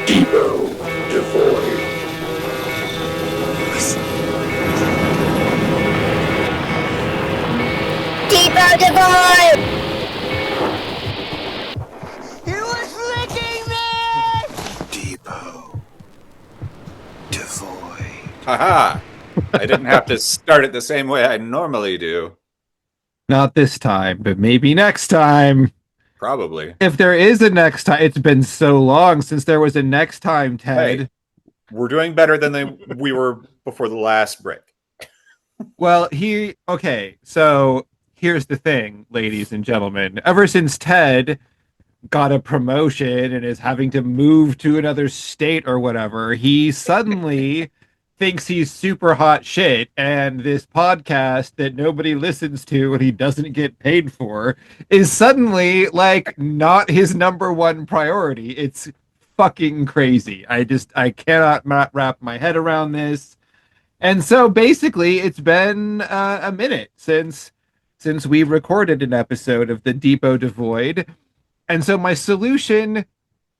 Depot devoid. Depot Divide! He was licking me! Depot devoid. Haha! I didn't have to start it the same way I normally do. Not this time, but maybe next time. Probably. If there is a next time, it's been so long since there was a next time, Ted. Hey, we're doing better than we were before the last break. Well, okay, so here's the thing, ladies and gentlemen. Ever since Ted got a promotion and is having to move to another state or whatever, he suddenly thinks he's super hot shit. And this podcast that nobody listens to and he doesn't get paid for is suddenly like not his number one priority. It's fucking crazy. I cannot wrap my head around this. And so basically, it's been a minute since we recorded an episode of the Depot Devoid. And so my solution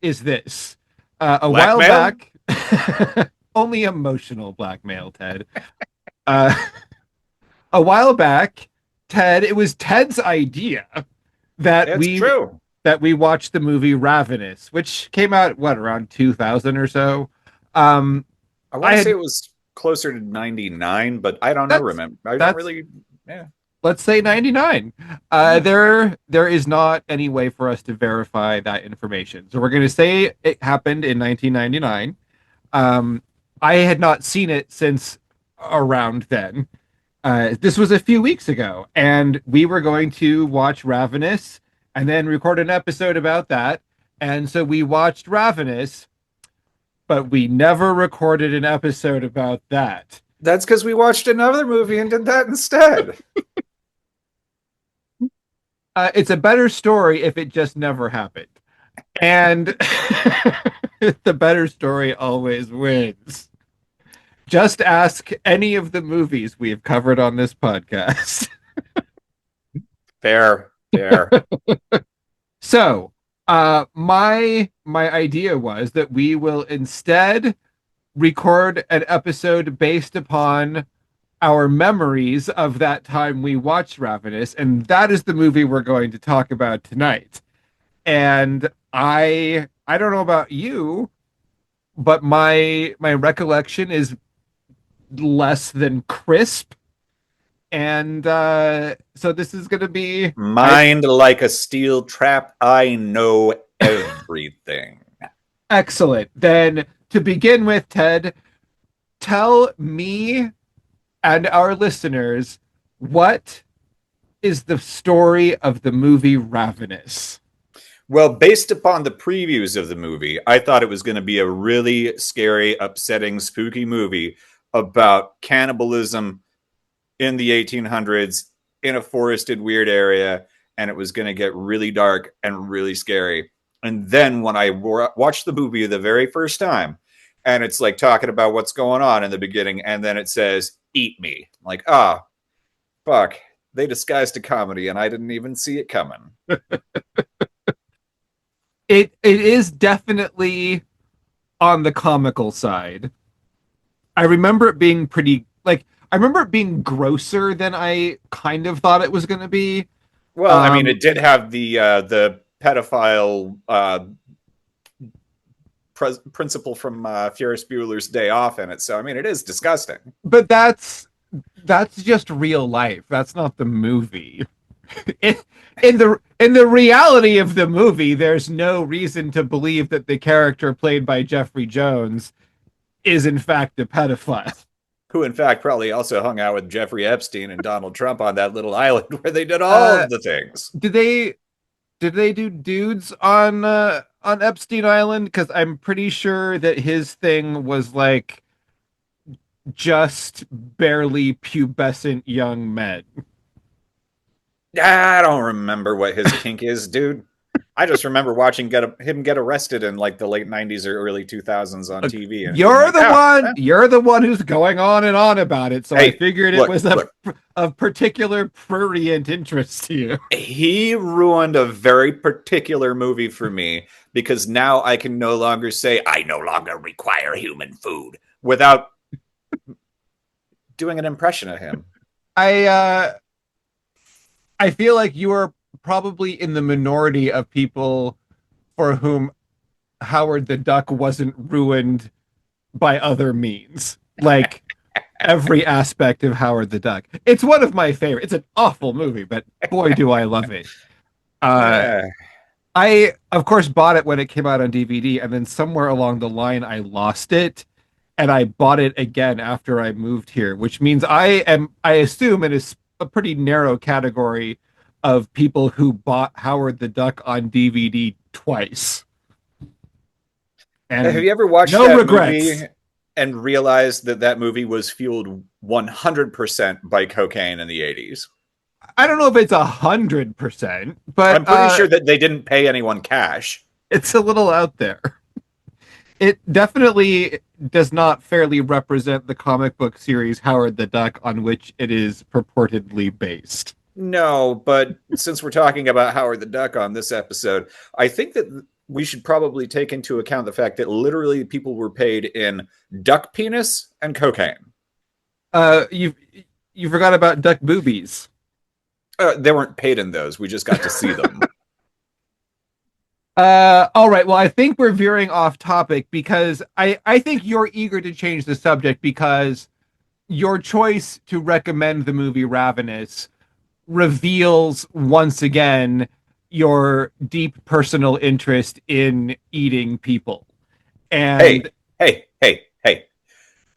is this. A while back, only emotional blackmail, Ted. A while back, Ted, it was Ted's idea that that we watched the movie Ravenous, which came out, around 2000 or so. I want to say it was closer to 99, but I don't know. I don't really. Yeah. Let's say 99. There is not any way for us to verify that information. So we're going to say it happened in 1999. I had not seen it since around then. This was a few weeks ago, and we were going to watch Ravenous and then record an episode about that. And so we watched Ravenous, but we never recorded an episode about that. That's because we watched another movie and did that instead. It's a better story if it just never happened. And the better story always wins. Just ask any of the movies we have covered on this podcast. Fair. So, my idea was that we will instead record an episode based upon our memories of that time we watched Ravenous, and that is the movie we're going to talk about tonight. And I don't know about you, but my recollection is less than crisp. And so this is going to be mind like a steel trap. I know everything. Excellent. Then to begin with, Ted, tell me and our listeners, what is the story of the movie Ravenous? Well, based upon the previews of the movie, I thought it was going to be a really scary, upsetting, spooky movie about cannibalism in the 1800s in a forested, weird area, and it was going to get really dark and really scary. And then when I watched the movie the very first time, and it's like talking about what's going on in the beginning, and then it says, "Eat me." I'm like, fuck. They disguised a comedy, and I didn't even see it coming. It is definitely on the comical side. I remember it being I remember it being grosser than I kind of thought it was going to be. Well, I mean, it did have the pedophile principle from Ferris Bueller's Day Off in it. So, I mean, it is disgusting. But that's just real life. That's not the movie. In the reality of the movie, there's no reason to believe that the character played by Jeffrey Jones is in fact a pedophile. Who, in fact, probably also hung out with Jeffrey Epstein and Donald Trump on that little island where they did all of the things. Did they do dudes on Epstein Island? Because I'm pretty sure that his thing was like just barely pubescent young men. I don't remember what his kink is, dude. I just remember watching him get arrested in like the late '90s or early 2000s on Look, TV, and being you're like, the "Oh, one. eh." You're the one who's going on and on about it. So I Hey, figured it look, was look. of particular prurient interest to you. He ruined a very particular movie for me because now I can no longer say I no longer require human food without doing an impression of him. I I feel like you are probably in the minority of people for whom Howard the Duck wasn't ruined by other means. Like every aspect of Howard the Duck. It's one of my favorite. It's an awful movie, but boy, do I love it. Uh, Yeah. I, of course, bought it when it came out on DVD, and then somewhere along the line, I lost it, and I bought it again after I moved here, which means I assume it is a pretty narrow category of people who bought Howard the Duck on DVD twice. And Have you ever watched no that regrets. movie and realized that that movie was fueled 100% by cocaine in the '80s? I don't know if it's 100%, but I'm pretty sure that they didn't pay anyone cash. it's a little out there. It definitely does not fairly represent the comic book series Howard the Duck on which it is purportedly based. No, but since we're talking about Howard the Duck on this episode, I think that we should probably take into account the fact that literally people were paid in duck penis and cocaine. You forgot about duck boobies. They weren't paid in those. We just got to see them. All right. Well, I think we're veering off topic because I think you're eager to change the subject because your choice to recommend the movie Ravenous reveals once again your deep personal interest in eating people. And Hey.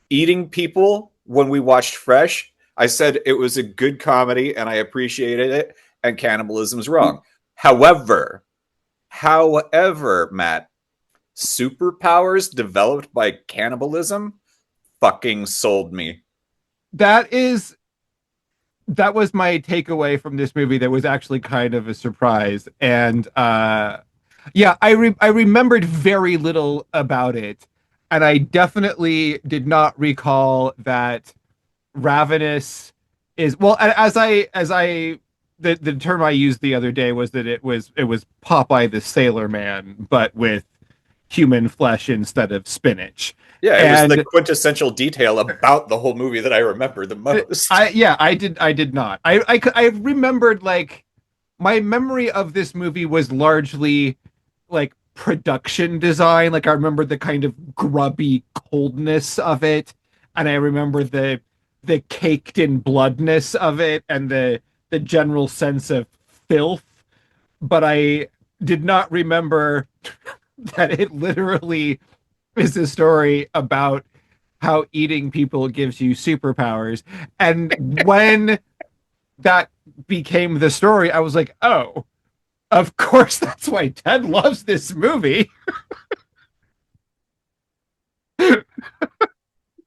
Eating people when we watched Fresh, I said it was a good comedy and I appreciated it, and cannibalism's wrong. However, Matt, superpowers developed by cannibalism fucking sold me. that was my takeaway from this movie that was actually kind of a surprise. And yeah, I remembered very little about it, and I definitely did not recall that Ravenous is well. The term I used the other day was that it was Popeye the Sailor Man, but with human flesh instead of spinach. Yeah, it And was the quintessential detail about the whole movie that I remember the most. I did not. I remembered, like, my memory of this movie was largely like production design. Like I remember the kind of grubby coldness of it, and I remember the caked in bloodness of it, and the general sense of filth. But I did not remember that it literally is a story about how eating people gives you superpowers. And when that became the story, I was like, oh, of course, that's why Ted loves this movie.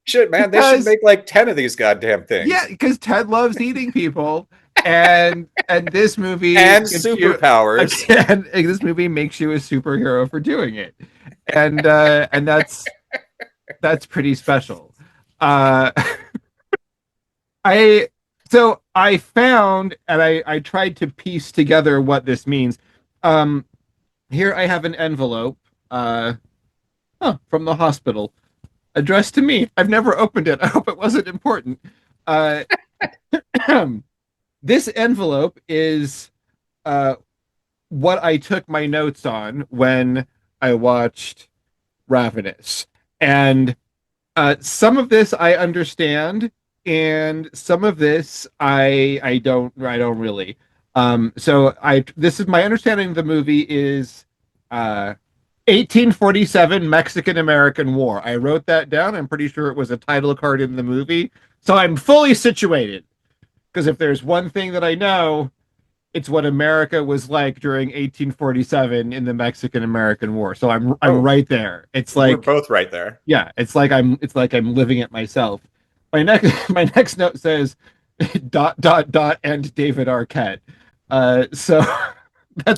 Shit, man, they should make like 10 of these goddamn things. Yeah, because Ted loves eating people, and this movie and superpowers. And this movie makes you a superhero for doing it, and that's pretty special. I found, and I tried to piece together what this means. Here I have an envelope from the hospital addressed to me. I've never opened it. I hope it wasn't important. This envelope is what I took my notes on when I watched Ravenous. And some of this I understand, and some of this I don't really. So this is my understanding of the movie is 1847 Mexican-American War. I wrote that down. I'm pretty sure it was a title card in the movie. So I'm fully situated. Because if there's one thing that I know, it's what America was like during 1847 in the Mexican-American War. So I'm right there. It's like we're both right there. Yeah, it's like I'm living it myself. My next note says ... and David Arquette. So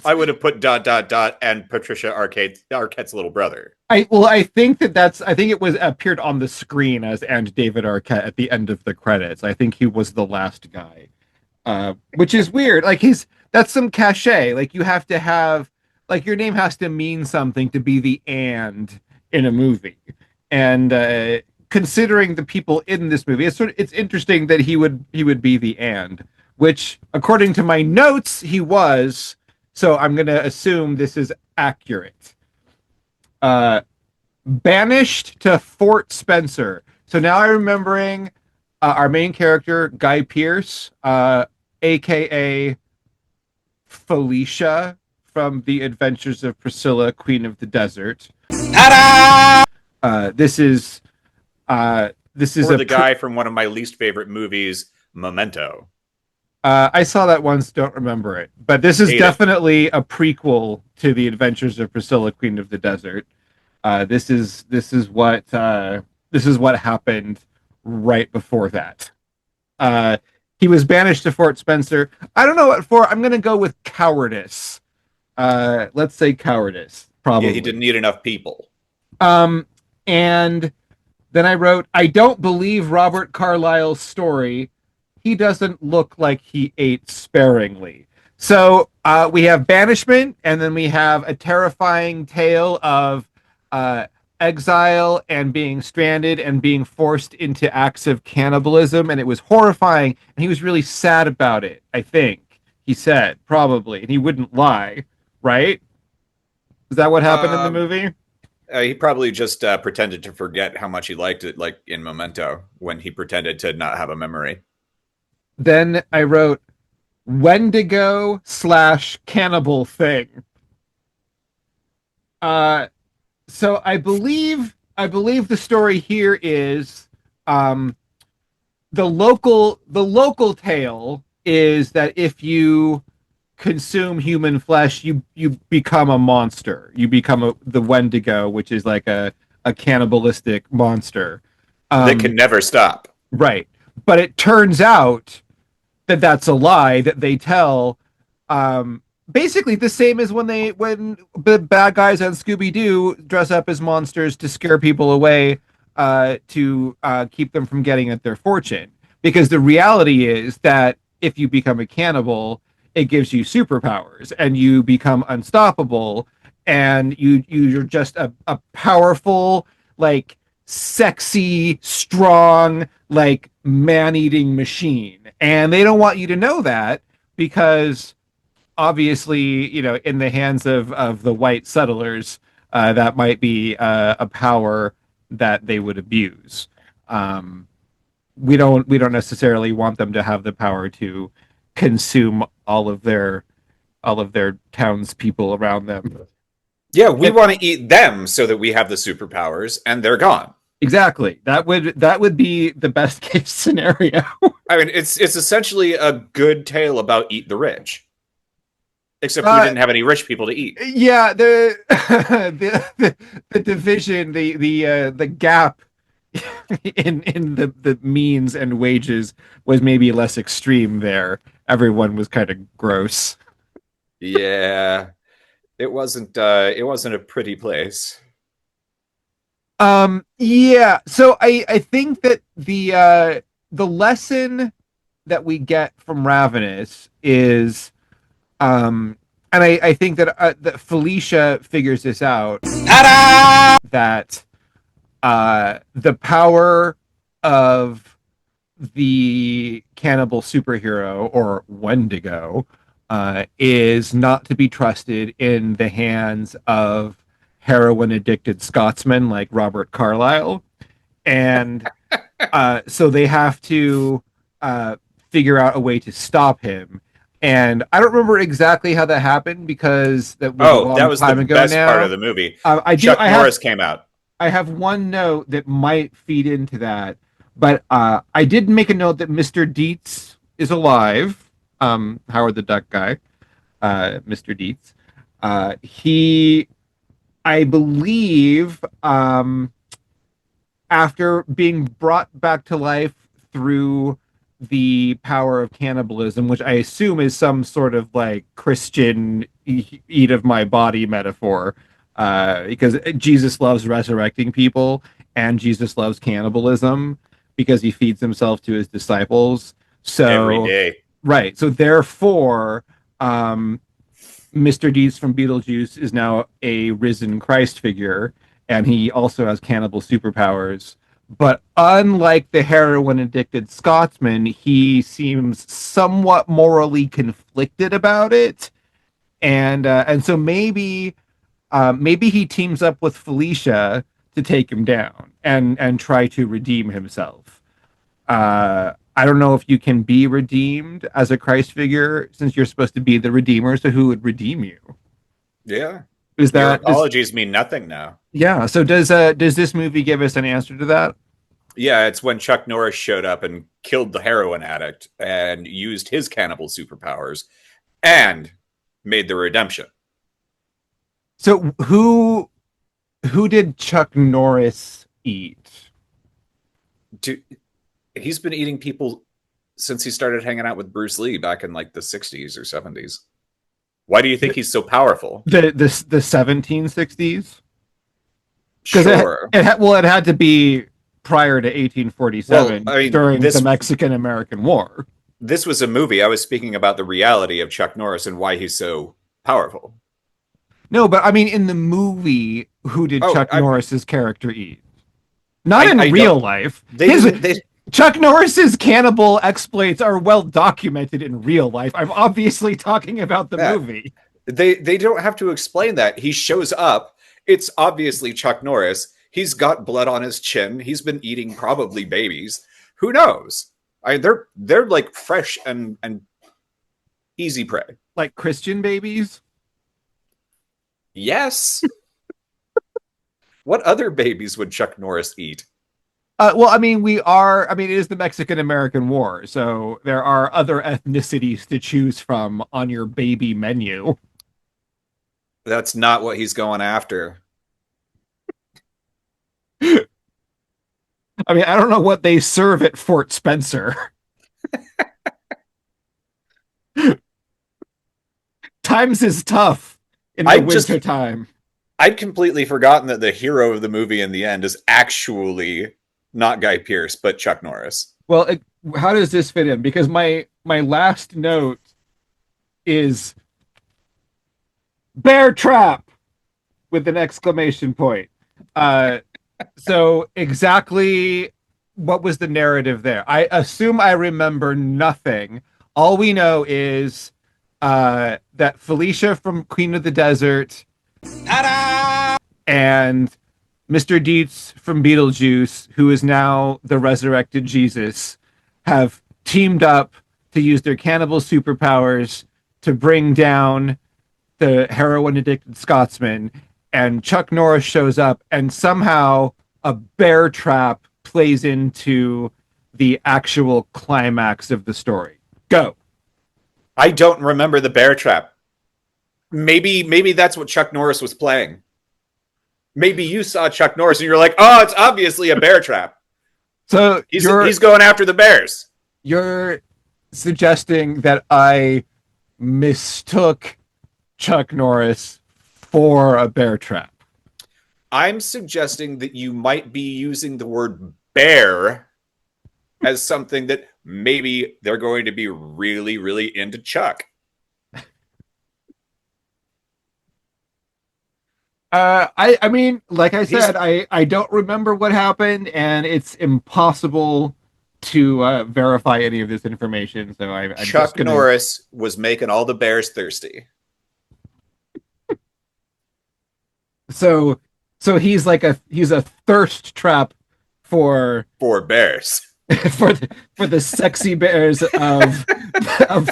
I would have put ... and Patricia Arquette's little brother. I think it was appeared on the screen as and David Arquette at the end of the credits. I think he was the last guy, which is weird. Like that's some cachet. Like you have to have like your name has to mean something to be the and in a movie, and considering the people in this movie, it's interesting that he would be the and, which according to my notes he was. So I'm going to assume this is accurate. Banished to Fort Spencer. So now I'm remembering our main character, Guy Pearce, aka Felicia from The Adventures of Priscilla, Queen of the Desert. Ta-da! This is or the guy from one of my least favorite movies, Memento. I saw that once, don't remember it. But this is definitely a prequel to The Adventures of Priscilla, Queen of the Desert. This is what happened right before that. He was banished to Fort Spencer. I don't know what for. I'm going to go with cowardice. Let's say cowardice. Probably. Yeah, he didn't need enough people. And then I wrote, I don't believe Robert Carlyle's story. He doesn't look like he ate sparingly. So we have banishment, and then we have a terrifying tale of exile and being stranded and being forced into acts of cannibalism. And it was horrifying. And he was really sad about it, I think. He said, probably. And he wouldn't lie, right? Is that what happened in the movie? He probably just pretended to forget how much he liked it, like in Memento, when he pretended to not have a memory. Then I wrote Wendigo / cannibal thing. So I believe the story here is the local tale is that if you consume human flesh, you become a monster. You become the Wendigo, which is like a cannibalistic monster that can never stop. Right, but it turns out that that's a lie that they tell. Basically, the same as when the bad guys on Scooby-Doo dress up as monsters to scare people away, to keep them from getting at their fortune. Because the reality is that if you become a cannibal, it gives you superpowers and you become unstoppable, and you're just a powerful, like sexy, strong, like man-eating machine. And they don't want you to know that because obviously, you know, in the hands of the white settlers, that might be a power that they would abuse. We don't necessarily want them to have the power to consume all of their townspeople around them. Yeah, we want to eat them so that we have the superpowers, and they're gone. Exactly. That would be the best case scenario. I mean, it's essentially a good tale about eat the rich. Except we didn't have any rich people to eat. Yeah, the division, the gap in the means and wages was maybe less extreme there. Everyone was kind of gross. Yeah. It wasn't a pretty place. Yeah. So I think that the lesson that we get from Ravenous is and I think that Felicia figures this out. Ta-da! That the power of the cannibal superhero or Wendigo is not to be trusted in the hands of heroin addicted Scotsmen like Robert Carlyle, and so they have to figure out a way to stop him. And I don't remember exactly how that happened because that was a long time ago best now. Part of the movie. Chuck Norris came out. I have one note that might feed into that, but I did make a note that Mr. Dietz is alive. Howard the Duck guy, Mr. Dietz. He, I believe, after being brought back to life through the power of cannibalism, which I assume is some sort of like Christian, eat of my body metaphor, because Jesus loves resurrecting people and Jesus loves cannibalism because he feeds himself to his disciples. Every So, day. right. So therefore, Mr. Deeds from Beetlejuice is now a risen Christ figure, and he also has cannibal superpowers. But unlike the heroin addicted Scotsman, he seems somewhat morally conflicted about it, and so maybe he teams up with Felicia to take him down and try to redeem himself. I don't know if you can be redeemed as a Christ figure since you're supposed to be the redeemer. So who would redeem you? Yeah. Is Your that apologies mean nothing now. yeah? So does this movie give us an answer to that? Yeah, it's when Chuck Norris showed up and killed the heroin addict and used his cannibal superpowers and made the redemption. So who did Chuck Norris eat? Dude, he's been eating people since he started hanging out with Bruce Lee back in like the 60s or 70s. Why do you think he's so powerful? The 1760s? Sure. It had to be prior to 1847 Well, I mean, during the Mexican-American War. This was a movie. I was speaking about the reality of Chuck Norris and why he's so powerful. No, but I mean, in the movie, who did Chuck Norris's character eat? Not in real life. Chuck Norris's cannibal exploits are well documented in real life. I'm obviously talking about the movie. They don't have to explain that. He shows up. It's obviously Chuck Norris. He's got blood on his chin. He's been eating probably babies. Who knows? They're like fresh and easy prey. Like Christian babies? Yes. What other babies would Chuck Norris eat? Well, I mean, it is the Mexican-American War, so there are other ethnicities to choose from on your baby menu. That's not what he's going after. I mean, I don't know what they serve at Fort Spencer. Times is tough in the winter time. I'd completely forgotten that the hero of the movie in the end is actually not Guy Pearce, but Chuck Norris. Well, how does this fit in? Because my last note is bear trap with an exclamation point. So exactly what was the narrative there? I assume I remember nothing. All we know is that Felicia from Queen of the Desert and Mr. Dietz from Beetlejuice, who is now the resurrected Jesus, have teamed up to use their cannibal superpowers to bring down the heroin-addicted Scotsman. And Chuck Norris shows up, and somehow a bear trap plays into the actual climax of the story. Go. I don't remember the bear trap. Maybe that's what Chuck Norris was playing. Maybe you saw Chuck Norris and you're like, oh, it's obviously a bear trap. So he's going after the bears. You're suggesting that I mistook Chuck Norris for a bear trap. I'm suggesting that you might be using the word bear as something that maybe they're going to be really, really into Chuck. I mean, like I said, I don't remember what happened, and it's impossible to verify any of this information. So I'm Chuck Norris was making all the bears thirsty. So he's a thirst trap for bears. for the sexy bears of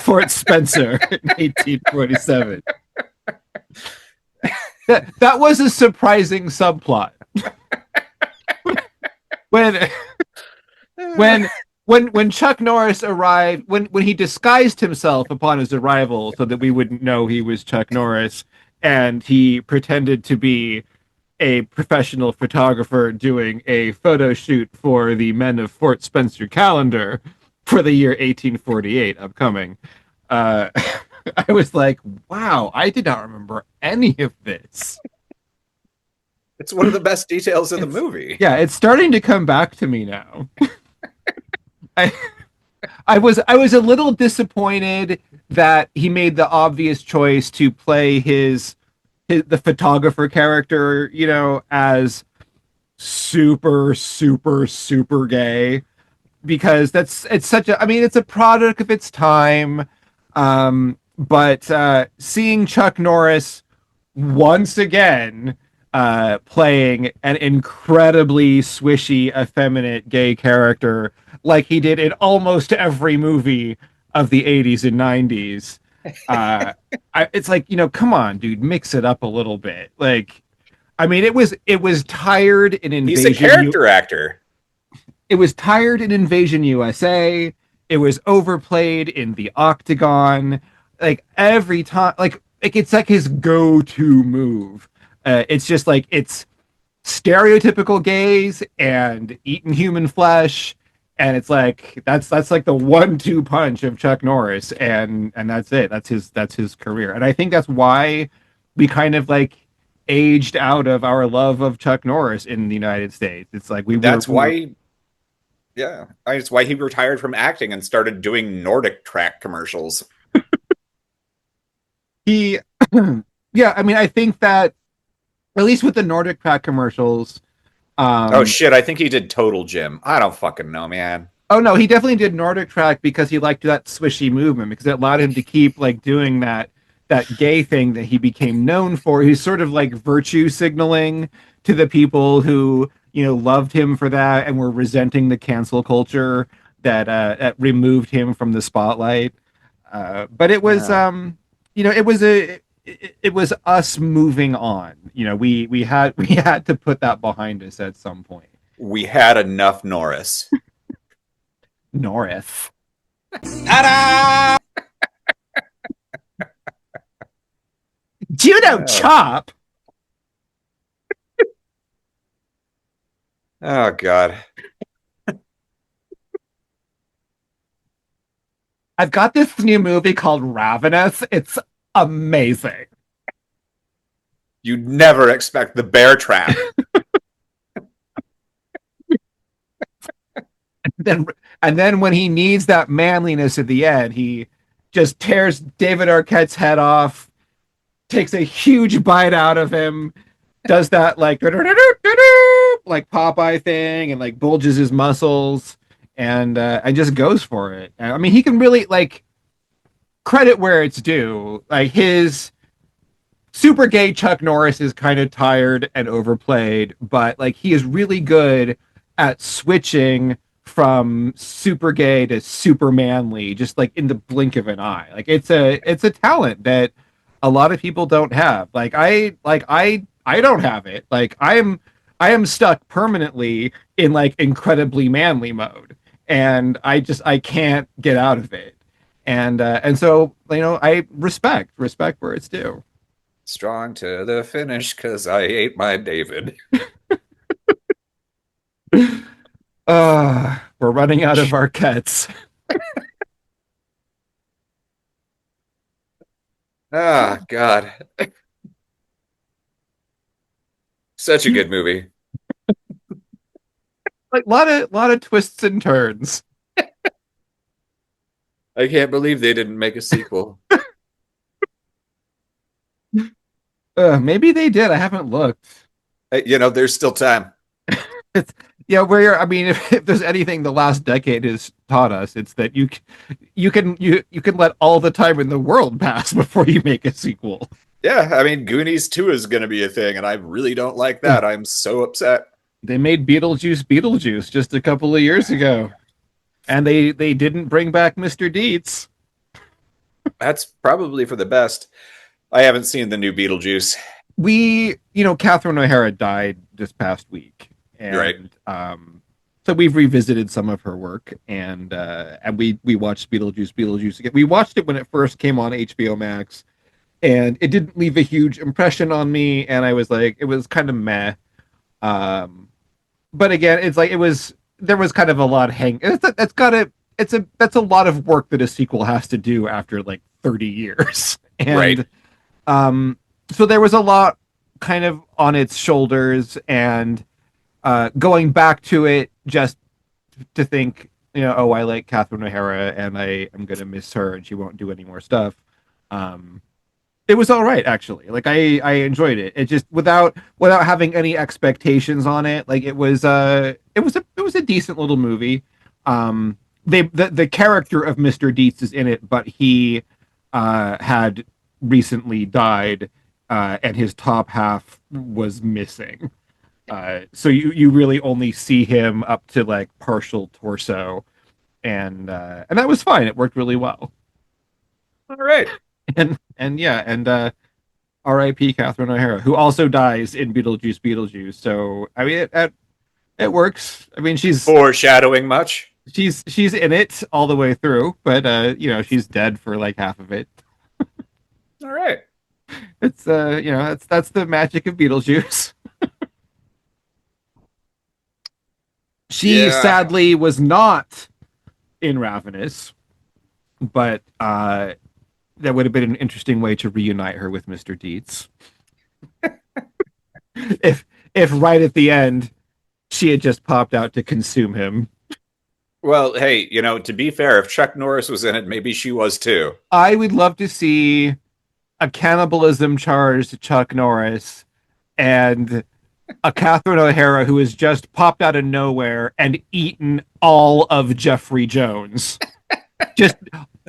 Fort Spencer in 1847. That was a surprising subplot. when Chuck Norris arrived, when he disguised himself upon his arrival so that we wouldn't know he was Chuck Norris, and he pretended to be a professional photographer doing a photo shoot for the Men of Fort Spencer calendar for the year 1848 upcoming. I was like, wow, I did not remember any of this. It's one of the best details of the It's movie. yeah, it's starting to come back to me now. I I was a little disappointed that he made the obvious choice to play his the photographer character, you know, as super gay because that's it's such a I mean it's a product of its time. But seeing Chuck Norris once again playing an incredibly swishy, effeminate gay character like he did in almost every movie of the 80s and 90s. Uh, it's like, you know, come on, dude, mix it up a little bit. Like, I mean, it was tired in He's a Invasion. character actor. It was tired in Invasion USA. It was overplayed in the Octagon. Like every time, like it's like his go-to move. It's just like it's stereotypical gays and eating human flesh, and it's like that's like the 1-2 punch of Chuck Norris, and that's it. That's his career, and I think that's why we kind of like aged out of our love of Chuck Norris in the United States. It's like That's we were why, yeah, that's why he retired from acting and started doing Nordic track commercials. he yeah, I mean I think that at least with the Nordic Pack commercials. Oh um shit, I think he did Total Gym. I don't fucking know, man. oh no, he definitely did Nordic Track because he liked that swishy movement because it allowed him to keep like doing that gay thing that he became known for. He's sort of like virtue signaling to the people who, you know, loved him for that and were resenting the cancel culture that removed him from the spotlight. But it was Yeah. you know, it was us moving on. You know, we had to put that behind us at some point. We had enough Norris. Norris. Judo Oh, chop. oh god. I've got this new movie called Ravenous. It's amazing. You'd never expect the bear trap. then and then when he needs that manliness at the end, he just tears David Arquette's head off, takes a huge bite out of him, does that like like Popeye thing, and like bulges his muscles, and just goes for it. I mean, he can really like credit where it's due. Like his super gay Chuck Norris is kind of tired and overplayed, but like he is really good at switching from super gay to super manly just like in the blink of an eye. Like it's a talent that a lot of people don't have. I don't have it. Like I am stuck permanently in like incredibly manly mode, and I can't get out of it. And so, you know, I respect where it's due. Strong to the finish because I ate my David. We're running out of Arquettes. Ah, God. Such a good movie. Like lot of twists and turns. I can't believe they didn't make a sequel. Maybe they did. I haven't looked. You know, there's still time. It's yeah, where I mean, if there's anything the last decade has taught us, it's that you can let all the time in the world pass before you make a sequel. Yeah, I mean, Goonies 2 is going to be a thing, and I really don't like that. I'm so upset. They made Beetlejuice just a couple of years ago, and they didn't bring back Mr. Deeds. That's probably for the best. I haven't seen the new Beetlejuice. You know, Catherine O'Hara died this past week, and Right. so we've revisited some of her work, and we watched Beetlejuice again. We watched it when it first came on HBO Max, and it didn't leave a huge impression on me, and I was like, it was kind of meh. But again, it's like there was kind of a lot hang. That's a lot of work that a sequel has to do after like 30 years. Right. And so there was a lot kind of on its shoulders, and going back to it just to think, oh, I like Catherine O'Hara and I am going to miss her and she won't do any more stuff. Um, it was all right, actually. Like I enjoyed it. It just without having any expectations on it. Like it was a decent little movie. The character of Mr. Dietz is in it, but he had recently died, and his top half was missing. So you really only see him up to like partial torso, and that was fine. It worked really well. All right. And yeah, and R.I.P. Catherine O'Hara, who also dies in Beetlejuice. So I mean, it works. I mean, Foreshadowing much? she's in it all the way through, but she's dead for like half of it. All right. It's that's the magic of Beetlejuice. She Yeah. sadly was not in Ravenous, but that would have been an interesting way to reunite her with Mr. Dietz. if right at the end she had just popped out to consume him. Well, hey, to be fair, if Chuck Norris was in it, maybe she was too. I would love to see a cannibalism charged Chuck Norris and a Catherine O'Hara who has just popped out of nowhere and eaten all of Jeffrey Jones. Just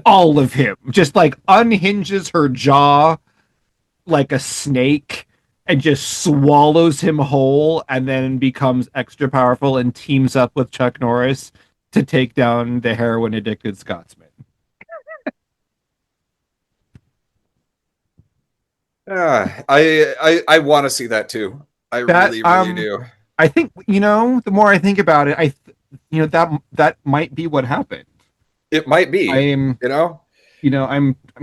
all of him. Just like unhinges her jaw like a snake and just swallows him whole, and then becomes extra powerful and teams up with Chuck Norris to take down the heroin addicted Scotsman. I want to see that too. I That really do. I think the more I think about it, that might be what happened. It might be. I'm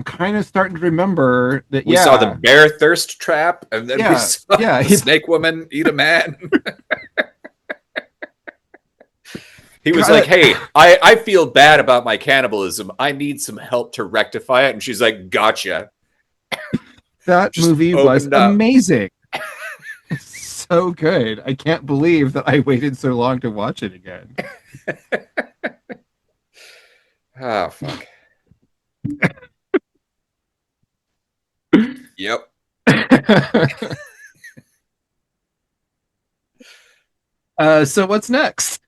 kind of starting to remember that. We saw the bear thirst trap, and then we saw yeah. the snake woman eat a man. He was like, "Hey, I feel bad about my cannibalism. I need some help to rectify it." And she's like, "Gotcha." That Just movie was opened up. amazing. So good. I can't believe that I waited so long to watch it again. Oh, fuck. Yep. So what's next?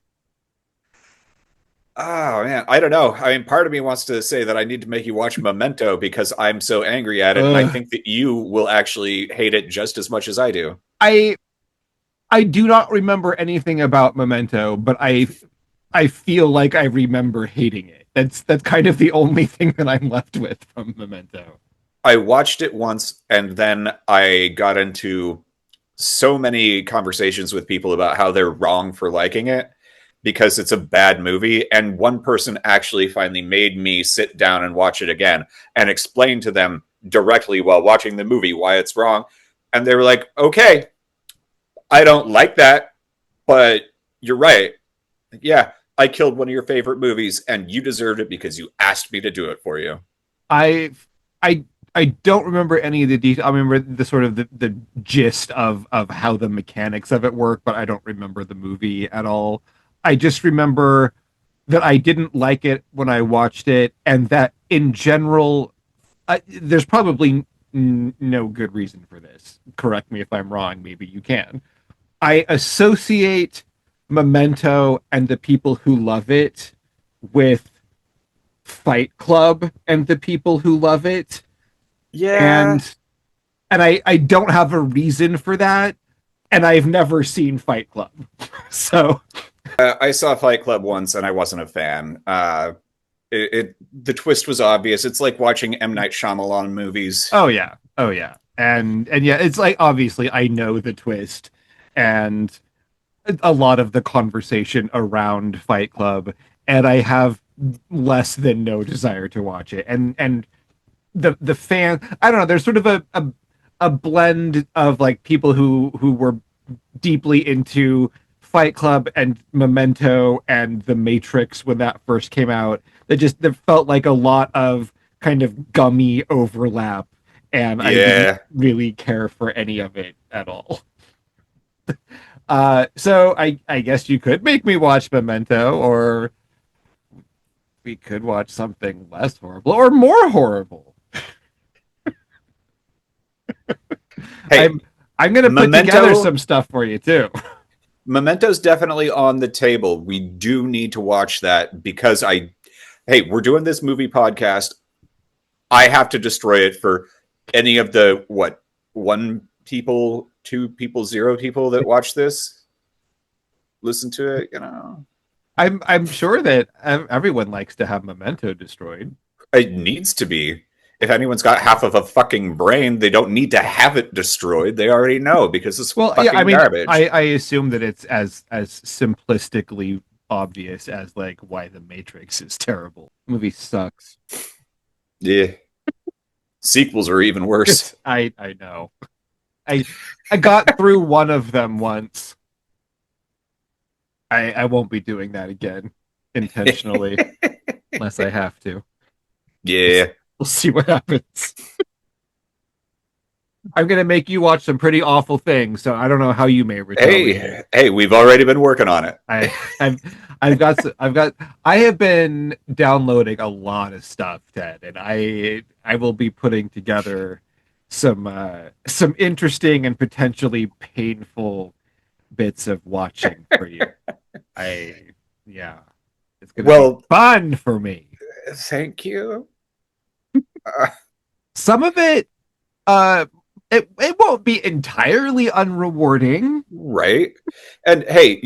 Oh, man. I don't know. I mean, part of me wants to say that I need to make you watch Memento because I'm so angry at it. And I think that you will actually hate it just as much as I do. I do not remember anything about Memento, but I feel like I remember hating it. That's kind of the only thing that I'm left with from Memento. I watched it once, and then I got into so many conversations with people about how they're wrong for liking it because it's a bad movie. And one person actually finally made me sit down and watch it again and explain to them directly while watching the movie why it's wrong. And they were like, okay, I don't like that, but you're right. Yeah, I killed one of your favorite movies, and you deserved it because you asked me to do it for you. I I don't remember any of the details. I remember the sort of the gist of how the mechanics of it work, but I don't remember the movie at all. I just remember that I didn't like it when I watched it, and that in general, there's probably no good reason for this. Correct me if I'm wrong. Maybe you can. I associate Memento and the people who love it with Fight Club and the people who love it. Yeah. And I don't have a reason for that, and I've never seen Fight Club. So I saw Fight Club once and I wasn't a fan. The twist was obvious. It's like watching M. Night Shyamalan movies. oh yeah. And yeah, it's like obviously I know the twist and a lot of the conversation around Fight Club, and I have less than no desire to watch it. And the fan, I don't know, there's sort of a blend of like people who were deeply into Fight Club and Memento and The Matrix when that first came out. That felt like a lot of kind of gummy overlap, and I didn't really care for any of it at all. So I guess you could make me watch Memento, or we could watch something less horrible or more horrible. Hey, I'm gonna put together some stuff for you too. Memento's definitely on the table. We do need to watch that because hey, we're doing this movie podcast. I have to destroy it for any of the 1 people, 2 people, 0 people that watch this, listen to it. I'm sure that everyone likes to have Memento destroyed. It needs to be. If anyone's got half of a fucking brain, they don't need to have it destroyed. They already know because it's fucking garbage. I assume that it's as simplistically obvious as like why The Matrix is terrible. The movie sucks. Yeah. Sequels are even worse. I know. I got through one of them once. I won't be doing that again intentionally unless I have to. Yeah. We'll see what happens. I'm gonna make you watch some pretty awful things, so I don't know how you may retaliate. Hey, we've already been working on it. I have been downloading a lot of stuff, Ted, and I will be putting together some interesting and potentially painful bits of watching for you. It's gonna be fun for me. Thank you. Some of it, it won't be entirely unrewarding, right? And hey,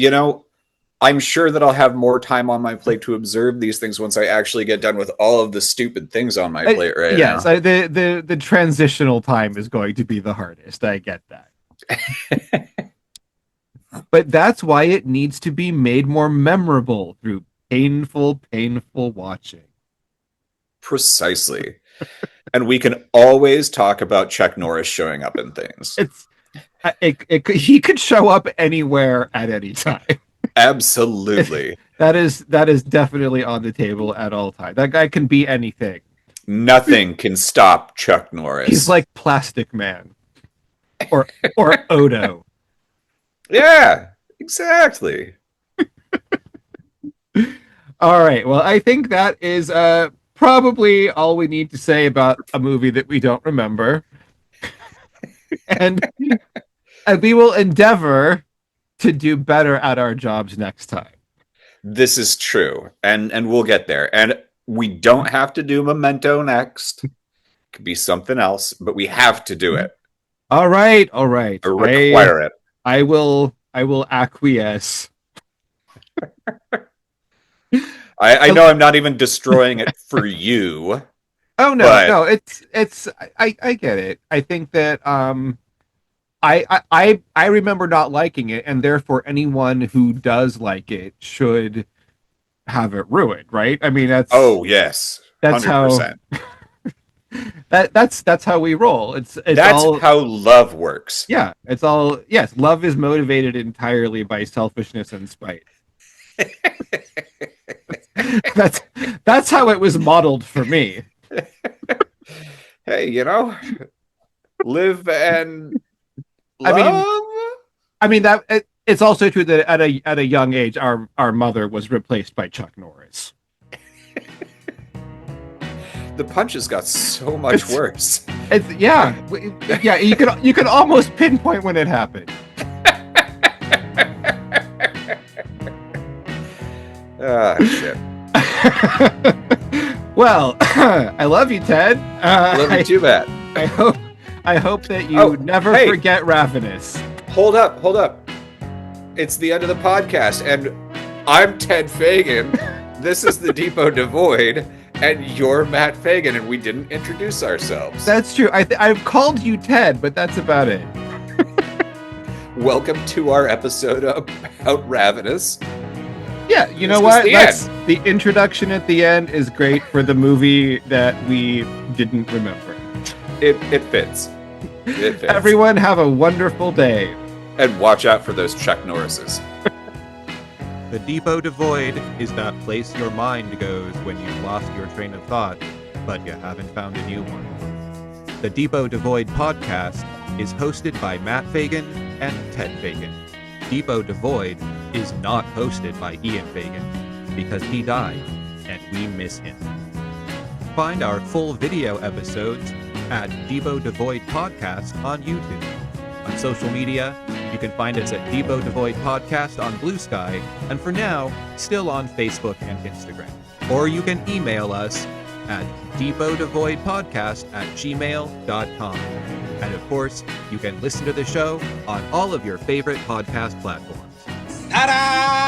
I'm sure that I'll have more time on my plate to observe these things once I actually get done with all of the stupid things on my plate right now. Yes, the transitional time is going to be the hardest. I get that. But that's why it needs to be made more memorable through painful watching. Precisely. And we can always talk about Chuck Norris showing up in things. He could show up anywhere at any time. Absolutely. That is definitely on the table at all times. That guy can be anything. Nothing can stop Chuck Norris. He's like Plastic Man or Odo. Yeah, exactly. All right. Well, I think that is probably all we need to say about a movie that we don't remember. and we will endeavor to do better at our jobs next time. This is true. And we'll get there. And we don't have to do Memento next. It could be something else, but we have to do it. All right. Or require it. I will acquiesce. I know I'm not even destroying it for you. Oh no, it's I get it. I think that I remember not liking it, and therefore anyone who does like it should have it ruined, right? I mean that's yes. That's 100%. That's how we roll. That's how love works. Yeah, it's all yes, love is motivated entirely by selfishness and spite. that's how it was modeled for me. Hey, live and love. I mean that it's also true that at a young age our mother was replaced by Chuck Norris. The punches got so much worse. Yeah. You could almost pinpoint when it happened. Shit. Well, I love you, Ted. Love you too, Matt. I hope that you never forget Ravenous. Hold up. It's the end of the podcast, and I'm Ted Fagan. This is the Depot Devoid, and you're Matt Fagan, and we didn't introduce ourselves. That's true. I've called you Ted, but that's about it. Welcome to our episode about Ravenous. Yeah, you know what? The introduction at the end is great for the movie that we didn't remember. It fits. It fits. Everyone have a wonderful day. And watch out for those Chuck Norrises. The Depot Devoid is that place your mind goes when you've lost your train of thought. but you haven't found a new one. The Depot Devoid podcast is hosted by Matt Fagan and Ted Fagan. Depot Devoid is not hosted by Ian Fagan because he died and we miss him. Find our full video episodes at Depot Devoid Podcast on YouTube. On social media, you can find us at Depot Devoid Podcast on Blue Sky, and for now, still on Facebook and Instagram. Or you can email us at depotdevoidpodcast@gmail.com. And of course, you can listen to the show on all of your favorite podcast platforms. Ta-da!